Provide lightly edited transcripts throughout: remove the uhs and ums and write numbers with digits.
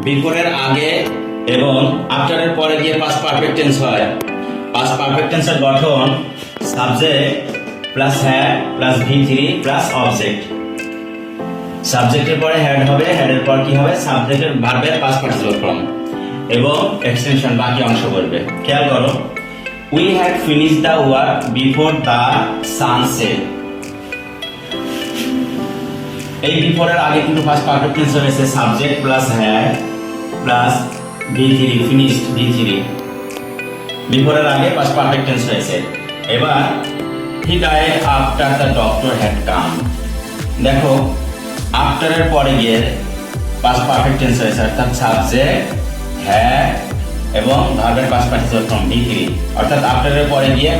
বিফোরের আগে এবং আফটারের পরে গিয়ে পাস্ট পারফেক্ট টেন্স হয়। পাস্ট পারফেক্ট টেন্সের গঠন subject plus had plus V3 plus object. সাবজেক্টের পরে হ্যাড হবে, হেডের পর কি হবে? সাবজেক্টের ভার্বের পাস্ট পার্টিসিপল ফর্ম এবং এক্সটেনশন বাকি অংশ করবে। খেয়াল করো, we had finish the work before the sunset. এই বিফোরের আগে কিন্তু ফার্স্ট পারফেক্ট টেন্স রয়েছে subject plus had plus V3 finished V3। বিফোরের আগে ফার্স্ট পারফেক্ট টেন্স রয়েছে। এবার he died after the doctor had come. দেখো, আফটারের পরে গিয়ে পাস্ট পারফেক্ট টেন্স রয়েছে, অর্থাৎ সাবজেক্ট হ্যাড এবং ভার্বের পাস্ট পার্টিসিপল ফর্ম V3, অর্থাৎ আফটারের পরে গিয়ে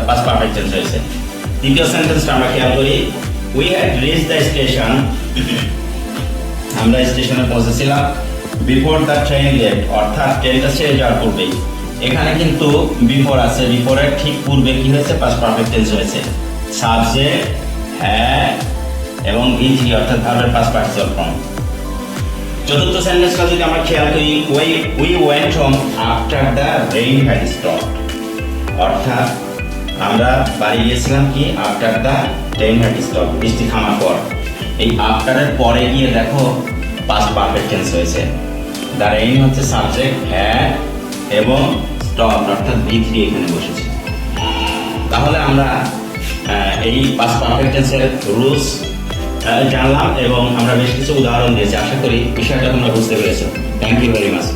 পাস্ট পারফেক্ট টেন্স রয়েছে। দ্বিতীয় সেন্টেন্সটা আমরা খেয়াল করি, we had reach the station. আমরা স্টেশনে পৌঁছেছিলাম বিফোর দ্য ট্রেন লেফট, অর্থাৎ ট্রেনটা ছেড়ে যাওয়ার পূর্বেই। এখানে কিন্তু বিফোর আছে, বিফোরের ঠিক পূর্বে কি হয়েছে? পাস্ট পারফেক্ট টেন্স হয়েছে, সাবজেক্ট হ্যাড এবং V3 অর্থাৎ ভার্বের পাস্ট পার্টিসিপল ফর্ম। চতুর্থ সেন্টেন্সটা যদি আমরা খেয়াল করি, we went home after the rain had stopped, অর্থাৎ আমরা বাড়ি গিয়েছিলাম কি? After the rain had stopped, বৃষ্টি থামার পর। এই আফটারের পরে গিয়ে দেখো পাস্ট পারফেক্ট টেন্স হয়েছে। দ্য রেইন হচ্ছে সাবজেক্ট হ্যাড এবং স্টপড অর্থাৎ V3 এখানে বসেছে। তাহলে আমরা এই পাস্ট পারফেক্ট টেন্সের রুলস জানলাম এবং আমরা বেশ কিছু উদাহরণ দিয়েছি। আশা করি বিষয়টা তোমরা বুঝতে পেরেছো। Thank you very much.